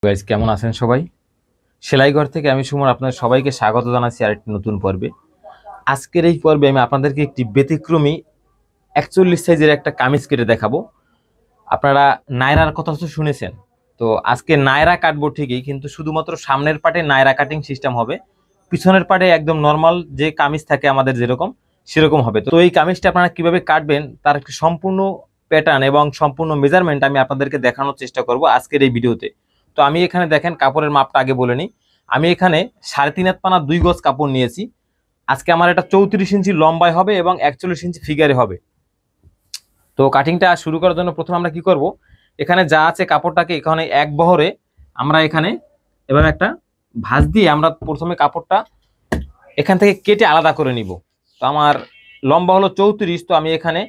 Guys, কেমন আছেন সবাই? সেলাইঘর থেকে আমি সুমন আপনাদের সবাইকে স্বাগত জানাচ্ছি আরেকটি নতুন পর্বে। আজকের এই পর্বে আমি আপনাদেরকে একটি ব্যতিক্রমী 41 সাইজের একটা কামিজ কেটে দেখাবো। আপনারা নায়রার কথা তো শুনেছেন, তো আজকে নায়রা কাটবো ঠিকই, কিন্তু শুধুমাত্র সামনের পাটে নায়রা কাটিং সিস্টেম হবে, পিছনের পাটে একদম নর্মাল যে কামিজ থাকে আমাদের যেরকম সেরকম হবে। তো এই কামিজটা আপনারা কিভাবে কাটবেন তার একটি সম্পূর্ণ প্যাটার্ন এবং সম্পূর্ণ মেজারমেন্ট আমি আপনাদেরকে দেখানোর চেষ্টা করব আজকের এই ভিডিওতে। তো আমি এখানে দেখেন কাপড়ের মাপটা আগে বলে নিই। আমি এখানে 3.5 হাত পানা 2 গজ কাপড় নিয়েছি। আজকে আমার এটা 34 ইঞ্চি লম্বায় হবে এবং 41 ইঞ্চি ফিগারে হবে। তো কাটিংটা শুরু করার জন্য প্রথমে আমরা কি করব, এখানে যা আছে কাপড়টাকে এখানে এক বহরে আমরা এখানে এবার একটা ভাঁজ দিয়ে আমরা প্রথমে কাপড়টা এখান থেকে কেটে আলাদা করে নিব। তো আমার লম্বা হলো 34, তো আমি এখানে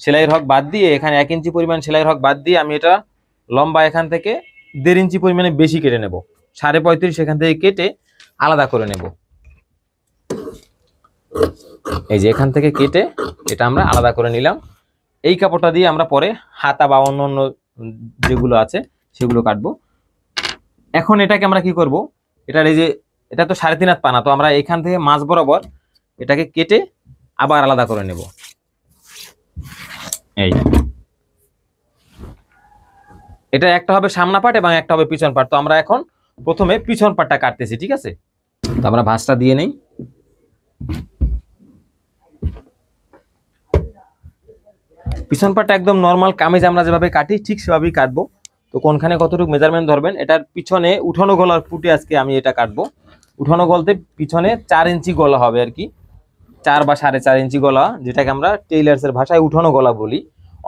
সেলাইয়ের হক বাদ দিয়ে এখানে 1 ইঞ্চি পরিমাণ সেলাইয়ের হক বাদ দিয়ে আমি এটা লম্বা এখান থেকে 1.5 ইঞ্চি পরিমাণে বেশি কেটে নেব। 35.5 এখান থেকে কেটে আলাদা করে নেব। এই যে এখান থেকে কেটে এটা আমরা আলাদা করে নিলাম। এই কাপড়টা দিয়ে আমরা পরে হাতা বা অন্য যেগুলো আছে সেগুলো কাটবো। এখন এটাকে আমরা কি করব, এটার এই যে এটা তো 3.5 হাত পানা, তো আমরা এখান থেকে মাঝ বরাবর এটাকে কেটে আবার আলাদা করে নেব। এই এটা একটা হবে সামনা পাট এবং একটা হবে পিছন পাট। তো আমরা এখন প্রথমে পিছন পাটটা কাটতেছি, ঠিক আছে? তো আমরা ভাঁজটা দিয়ে নেই। পিছন পাটটা একদম নর্মাল কামিজ আমরা যেভাবে কাটি ঠিক সেভাবেই কাটবো। তো কোনখানে কতটুকু মেজারমেন্ট ধরবেন, এটার পিছনে উঠানো গলার পুটে আজকে আমি এটা কাটবো। উঠানো গলতে পিছনে 4 ইঞ্চি গলা হবে আর কি, 4 বা 4.5 ইঞ্চি গলা, যেটাকে আমরা টেইলার্সের ভাষায় উঠানো গলা বলি।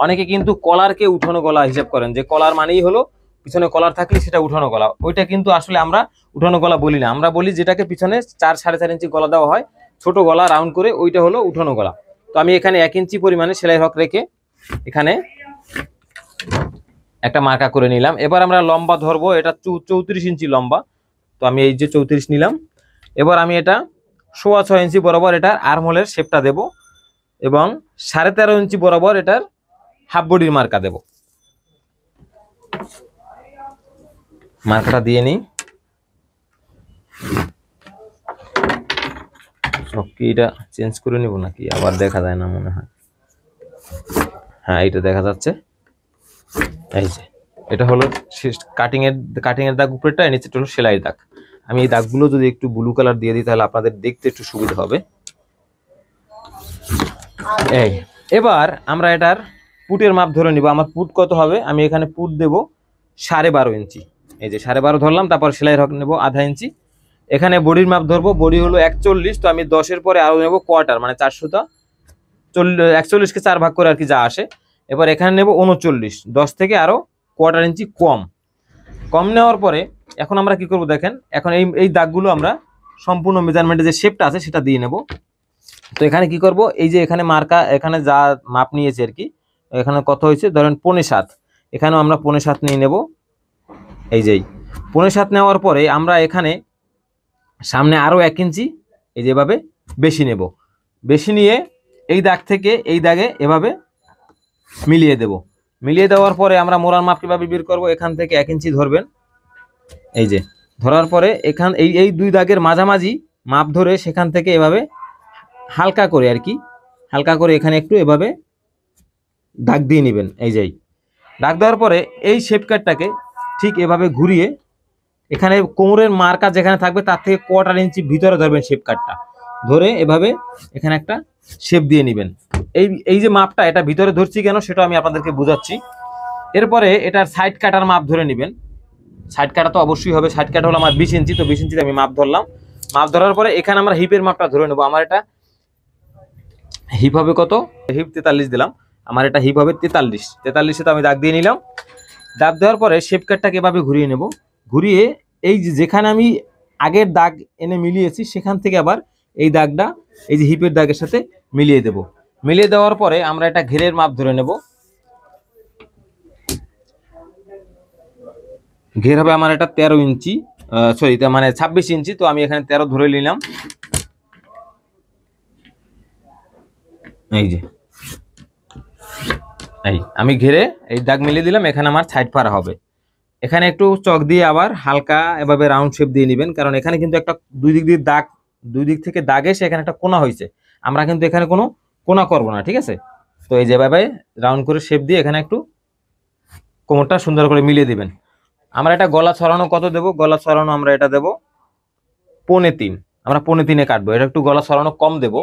অনেকে কিন্তু কলারকে উঠানো গলা হিসাব করেন, যে কলার মানেই হলো পিছনে কলার থাকলে সেটা উঠানো গলা। ওইটা কিন্তু আসলে আমরা উঠানো গলা বলি না, আমরা বলি যেটাকে পিছনে 4-4.5 ইঞ্চি গলা দেওয়া হয় ছোট গলা রাউন্ড করে, ওইটা হলো উঠানো গলা। তো আমি এখানে 1 ইঞ্চি পরিমাণে সেলাই হক রেখে এখানে একটা মার্কা করে নিলাম। এবার আমরা লম্বা ধরবো, এটা 34 ইঞ্চি লম্বা, তো আমি এই যে 34 নিলাম। এবার আমি এটা 6.25 ইঞ্চি বরাবর এটার আর্মহোলের শেপটা দেব এবং 13.5 ইঞ্চি বরাবর এটার হাফ বডির মার্কা দেব। মার্কাটা দিয়ে নিই। এটা চেঞ্জ করে নিব নাকি আবার দেখা যায় না মনে হয়। হ্যাঁ, এটা দেখা যাচ্ছে। এই যে এটা হলো কাটিং এর দাগ উপরেটা, আর নিচেটা হলো সেলাইয়ের দাগ। আমি এই দাগগুলো যদি একটু ব্লু কালার দিয়ে দিই তাহলে আপনাদের দেখতে একটু সুবিধা হবে। এই এবার আমরা এটার পুটের মাপ ধরে নিব। আমার পুট কত হবে, আমি এখানে পুট দেব 12.5 ইঞ্চি। এই যে 12.5 ধরলাম, তারপর সেলাই হক নেব আধা ইঞ্চি। এখানে বডির মাপ ধরবো, বডি হলো 41, তো আমি 10-এর পরে আরো নেব কোয়ার্টার, মানে 400টা 41কে 4 ভাগ করে আর কি যা আসে। এবার এখানে নেব 39, 10 থেকে আরো কোয়ার্টার ইঞ্চি কম নেওয়ার পরে এখন আমরা কি করব দেখেন, এখন এই দাগগুলো আমরা সম্পূর্ণ মেজারমেন্টে যে শেপটা আছে সেটা দিয়ে নেব। তো এখানে কি করব, এই যে এখানে মার্কা এখানে যা মাপ নিয়েছে আর কি, এখানে কত হয়েছে ধরেন 5.75, এখানেও আমরা 5.75 নিয়ে নেব। এই যেই 5.75 নেওয়ার পরে আমরা এখানে সামনে আরো 1 ইঞ্চি এই যেভাবে বেশি নেব। বেশি নিয়ে এই দাগ থেকে এই দাগে এভাবে মিলিয়ে দেব। মিলিয়ে দেওয়ার পরে আমরা মোড়ার মাপ কিভাবে বের করব, এখান থেকে 1 ইঞ্চি ধরবেন। এই যে ধরার পরে এখান এই দুই দাগের মাঝামাঝি মাপ ধরে সেখান থেকে এভাবে হালকা করে আর কি, হালকা করে এখানে একটু এভাবে দাগ দিয়ে নেবেন। এই যেই দাগ দেওয়ার পরে এই শেপ কাটটাকে ঠিক এভাবে ঘুরিয়ে এখানে কোমরের মার্কা যেখানে থাকবে তার থেকে কোয়ার্টার ইঞ্চি ভিতরে ধরবেন শেপ কাটটা ধরে, এভাবে এখানে একটা শেপ দিয়ে নেবেন। এই যে মাপটা এটা ভিতরে ধরছি কেন সেটা আমি আপনাদেরকে বোঝাচ্ছি। এরপরে এটার সাইড কাটার মাপ ধরে নেবেন। সাইড কাটা তো অবশ্যই হবে, সাইড কাটা হলো আমার 20 ইঞ্চি, তো 20 ইঞ্চিতে আমি মাপ ধরলাম। মাপ ধরার পরে এখানে আমরা হিপের মাপটা ধরে নেবো। আমার এটা হিপ হবে কত, হিপ 43 দিলাম, আমার এটা হিপ হবে 43 তো আমি দাগ দিয়ে নিলাম। দাগ দেওয়ার পরে শেপ কাটটাকে এভাবে ঘুরিয়ে নেব। ঘুরিয়ে এই যেখানে আমি আগের দাগ এনে মিলিয়েছি সেখান থেকে আবার এই দাগটা এই যে হিপের দাগের সাথে মিলিয়ে দেব। মিলিয়ে দেওয়ার পরে আমরা এটা ঘেরের মাপ ধরে নেব। ঘের হবে আমার এটা 13 ইঞ্চি, সরি মানে 26 ইঞ্চি, তো আমি এখানে 13 ধরে নিলাম। এই যে আমি ঘেরে এই দাগ মিলিয়ে দিলাম, এখানে আমার সাইড পাড়া হবে। এখানে একটু চক দিয়ে আবার হালকা এভাবে রাউন্ড শেপ দিয়ে নেবেন, কারণ এখানে কিন্তু একটা দুই দিক থেকে দাগ এসে এখানে একটা কোণা হয়েছে। আমরা কিন্তু এখানে কোনো কোণা করব না, ঠিক আছে? তো এই যেভাবে রাউন্ড করে শেপ দিয়ে এখানে একটু কোমরটা সুন্দর করে মিলিয়ে দিবেন। আমরা এটা গলা ছড়ানো কত দেব? গলা ছড়ানো আমরা এটা দেব 3.25। আমরা 3.25 কাটবো, এটা একটু গলা ছড়ানো কম দেব।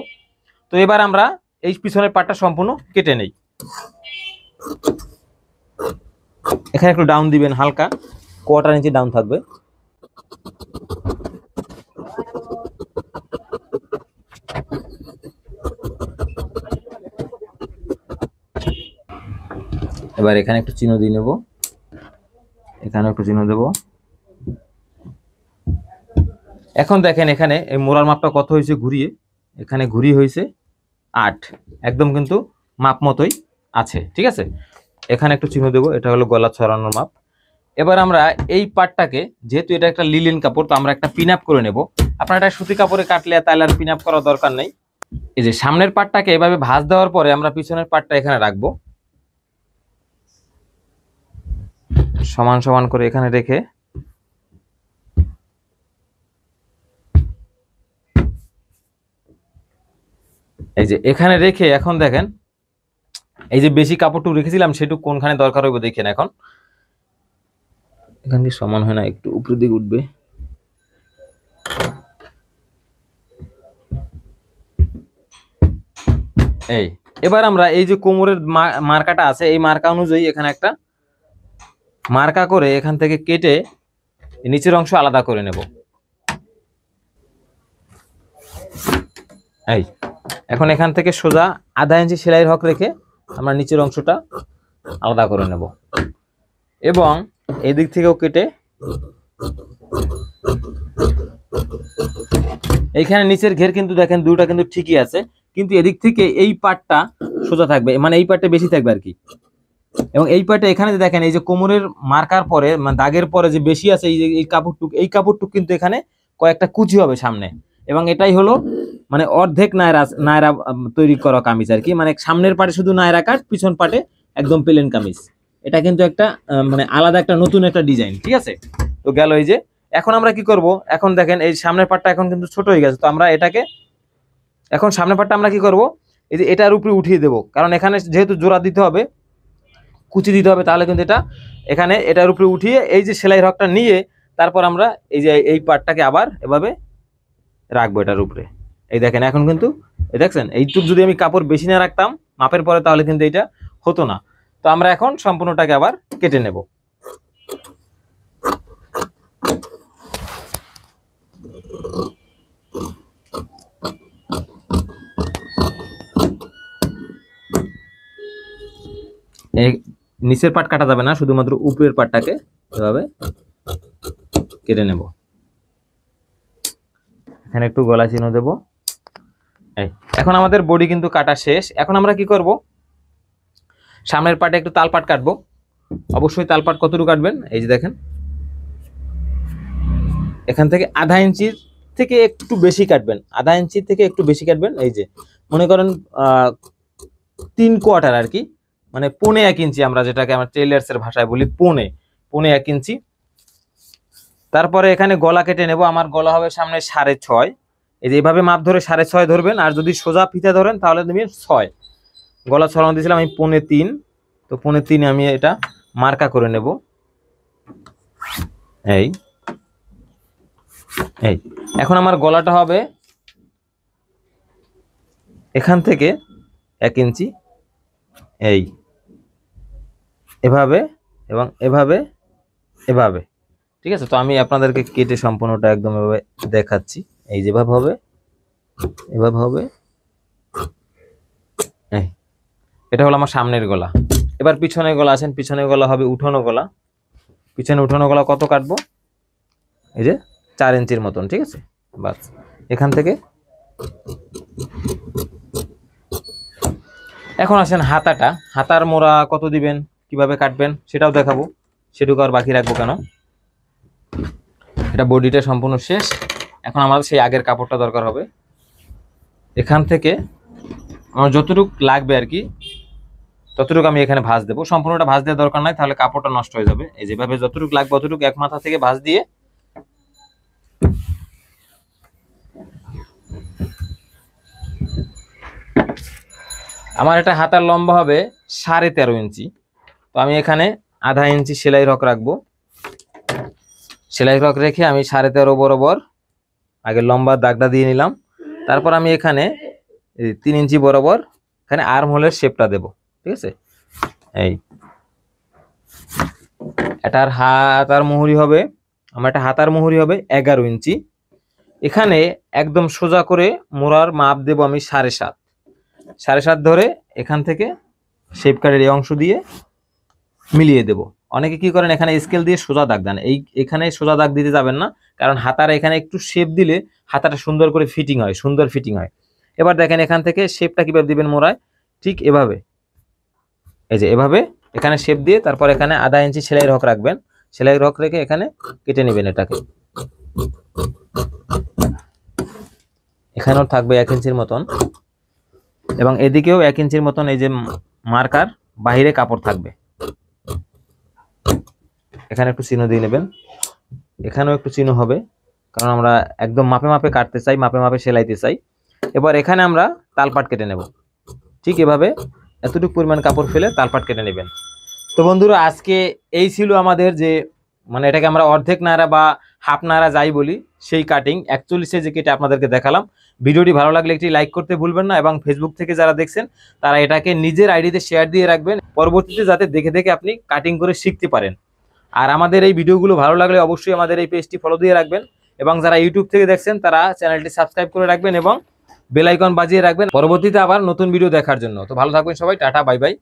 তো এবার আমরা এই পিছনের পাটটা সম্পূর্ণ কেটে নেই। এখানে একটু ডাউন দিবেন, হালকা 1/4 ইঞ্চি ডাউন থাকবে। এবার এখানে একটু চিহ্ন দিয়ে নেব, এখানে একটু চিহ্ন দেব। এখন দেখেন এখানে এই মোড়ার মাপটা কত হয়েছে ঘুরিয়ে, এখানে ঘুরিয়ে হয়েছে 8, একদম কিন্তু মাপ মতোই আছে, ঠিক আছে? এখানে একটু চিহ্ন দেব, এটা হলো গলা ছড়ানোর মাপ। এবার আমরা এই পাটটাকে, যেহেতু এটা একটা লিলেন কাপড়, তো আমরা একটা পিন আপ করে নেব। আপনারা এটা সুতি কাপড়ে কাটলে তাহলে আর পিন আপ করার দরকার নেই। এই যে সামনের পাটটাকে এভাবে ভাঁজ দেওয়ার পরে আমরা পিছনের পাটটা এখানে রাখবো, সমান সমান করে এখানে রেখে এই যে এখানে রেখে এখন দেখেন এই যে বেশি কাপড়টুকু রেখেছিলাম সেটুকু কোনখানে দরকার হইব দেখেন। এখন এখানে কি সমান হয় না, একটু উপরের দিকে উঠবে। এই এবার আমরা এই যে কোমরের মার্কাটা আছে, এই মার্কা অনুযায়ী এখানে একটা মার্কা করে এখান থেকে কেটে নিচের অংশ আলাদা করে নেব। এই এখন এখান থেকে সোজা আধা ইঞ্চি সেলাইয়ের হক রেখে আমরা নিচের অংশটা আলাদা করে নেব, এবং এই দিক থেকেও কেটে এইখানে নিচের ঘের কিন্তু দেখেন দুটো কিন্তু ঠিকই আছে, কিন্তু এদিক থেকে এই পাটটা সোজা থাকবে, মানে এই পাটটা বেশি থাকবে আর কি। এবং এই পাটে এখানে দেখেন এই যে কোমরের মার্কার পরে মানে দাগের পরে যে বেশি আছে এই যে এই কাপড়টুক কিন্তু এখানে কয়েকটা কুচি হবে সামনে, এবং এটাই হলো মানে অর্ধেক নায়রা তৈরি করা কামিজ আর কি। মানে সামনের পাটে শুধু নায়রা কাট, পিছন পাটে একদম প্লেন কামিজ। এটা কিন্তু একটা মানে আলাদা একটা নতুন একটা ডিজাইন, ঠিক আছে? তো গেল এই যে। এখন আমরা কি করব, এখন দেখেন এই সামনের পাটটা এখন কিন্তু ছোট হয়ে গেছে, তো আমরা এটাকে এখন সামনের পাটটা আমরা কি করব, এই যে এটার উপরে উঠিয়ে দেব, কারণ এখানে যেহেতু জোড়া দিতে হবে, কুচি দিতে হবে, তাহলে কিন্তু এটা এখানে এটার উপরে উঠিয়ে এই যে সেলাই রগটা নিয়ে তারপর আমরা এই যে এই পাটটাকে আবার এভাবে রাখবো এটার উপরে। এই দেখেন এখন কিন্তু এই দেখছেন এইটুক যদি আমি কাপড় বেশি না রাখতাম মাপের পরে তাহলে কিন্তু এটা হতো না। তো আমরা এখন সম্পূর্ণটাকে আবার কেটে নেব। এই নিচের পাট কাটা যাবে না, শুধুমাত্র উপরের পাটটাকে এভাবে কেটে নেব। এখানে একটু গলা চিহ্ন দেব। এখন আমাদের বডি কিন্তু কাটা শেষ। এখন আমরা কি করব, সামনের পাটে একটু তালপাট কাটবো। অবশ্যই তালপাট কতটুকু কাটবেন, এই যে দেখেন এখান থেকে আধা ইঞ্চির থেকে একটু বেশি কাটবেন, আধা ইঞ্চি থেকে একটু বেশি কাটবেন। এই যে মনে করেন 3/4 আর কি, মানে 1.25 ইঞ্চি, আমরা যেটাকে আমরা টেইলার্সের ভাষায় বলি 1.25 ইঞ্চি। তারপরে এখানে গলা কেটে নেব। আমার গলা হবে সামনে 6.5। এই যে এইভাবে মাপ ধরে 6.5 ধরবেন, আর যদি সোজা ফিতা ধরেন তাহলে দেবেন 6। গলা ছড়ানো দিয়েছিলাম আমি 3.25, তো 3.25 আমি এটা মার্কা করে নেব। এই এই এখন আমার গলাটা হবে এখান থেকে 1 ইঞ্চি, এই এভাবে এবং এভাবে এভাবে, ঠিক আছে? তো আমি আপনাদেরকে কেটে সম্পূর্ণটা একদম এভাবে দেখাচ্ছি। এই যেভাবে হবে এভাবে হবে। এই এটা হলো আমার সামনের গলা। এবার পিছনের গলা আছেন, পিছনের গলা হবে উঠানো গলা। পিছনে উঠানো গলা কত কাটবো, এই যে 4 ইঞ্চির মতন, ঠিক আছে? বাস এখান থেকে। এখন আসেন হাতাটা, হাতার মোড়া কত দিবেন, কিভাবে কাটবেন সেটাও দেখাবো, সেটুকু আর বাকি রাখবো কেন। এটা বডিটা সম্পূর্ণ শেষ। এখন আমাদের সেই আগের কাপড়টা দরকার হবে। এখান থেকে আমার যতটুকু লাগবে আর কি ততটুকু আমি এখানে ভাঁজ দেবো। সম্পূর্ণটা ভাঁজ দেওয়ার দরকার নাই, তাহলে কাপড়টা নষ্ট হয়ে যাবে। এই যেভাবে যতটুকু লাগবে ততটুকু এক মাথা থেকে ভাঁজ দিয়ে আমার এটা হাতার লম্বা হবে 13.5 ইঞ্চি। তো আমি এখানে আধা ইঞ্চি সেলাই রক রাখবো। সেলাই রক রেখে আমি 13.5 বরাবর আগে লম্বা দাগটা দিয়ে নিলাম। তারপর আমি এখানে 3 ইঞ্চি বরাবর এখানে আর্ম হোলের শেপটা দেব। ঠিক আছে, এই এটার হাতার মুহুরি হবে, আমার এটা হাতার মুহুরি হবে 11 ইঞ্চি। এখানে একদম সোজা করে মোড়ার মাপ দেব আমি 7.5। 7.5 ধরে এখান থেকে শেপ কাটের এই অংশ দিয়ে মিলিয়ে দেব। অনেকে কি করেন এখানে স্কেল দিয়ে সোজা দাগ দেন, এখানে সোজা দাগ দিতে যাবেন না, কারণ হাতার এখানে একটু শেপ দিলে হাতাটা সুন্দর করে ফিটিং হয়, সুন্দর ফিটিং হয়। এবার দেখেন এখান থেকে শেপটা কিভাবে দিবেন মোড়ায়, ঠিক এভাবে, এই যে এভাবে এখানে শেপ দিয়ে তারপর এখানে আধা ইঞ্চি সেলাই রক রাখবেন। সেলাই রক রেখে এখানে কেটে নেবেন এটাকে। এখানেও থাকবে 1 ইঞ্চির মতন এবং এদিকেও 1 ইঞ্চির মতন এই যে মার্কার বাহিরে কাপড় থাকবে। এখানে একটু চিহ্ন দিয়ে নেবেন, এখানেও একটু চিহ্ন হবে, কারণ আমরা একদম মাপে মাপে কাটতে চাই, মাপে মাপে সেলাইতে চাই। এবার এখানে আমরা তালপাট কেটে নেব। ঠিক এভাবে এতটুকু পরিমাণ কাপড় ফেলে তালপাট কেটে নেবেন। তো বন্ধুরা আজকে এই ছিল আমাদের যে মানে এটাকে আমরা অর্ধেক নাড়া বা হাফ নাড়া যাই বলি, সেই কাটিং 41 যে কেটে আপনাদেরকে দেখালাম। ভিডিওটি ভালো লাগলে একটি লাইক করতে ভুলবেন না এবং ফেসবুক থেকে যারা দেখছেন তারা এটাকে নিজের আইডিতে শেয়ার দিয়ে রাখবেন, পরবর্তীতে যাতে দেখে দেখে আপনি কাটিং করে শিখতে পারেন। আর আমাদের এই ভিডিওগুলো ভালো লাগলে অবশ্যই আমাদের এই পেজটি ফলো দিয়ে রাখবেন এবং যারা ইউটিউব থেকে দেখছেন তারা চ্যানেলটি সাবস্ক্রাইব করে রাখবেন এবং বেল আইকন বাজিয়ে রাখবেন পরবর্তীতে আবার নতুন ভিডিও দেখার জন্য। তো ভালো থাকবেন সবাই, টাটা বাই বাই।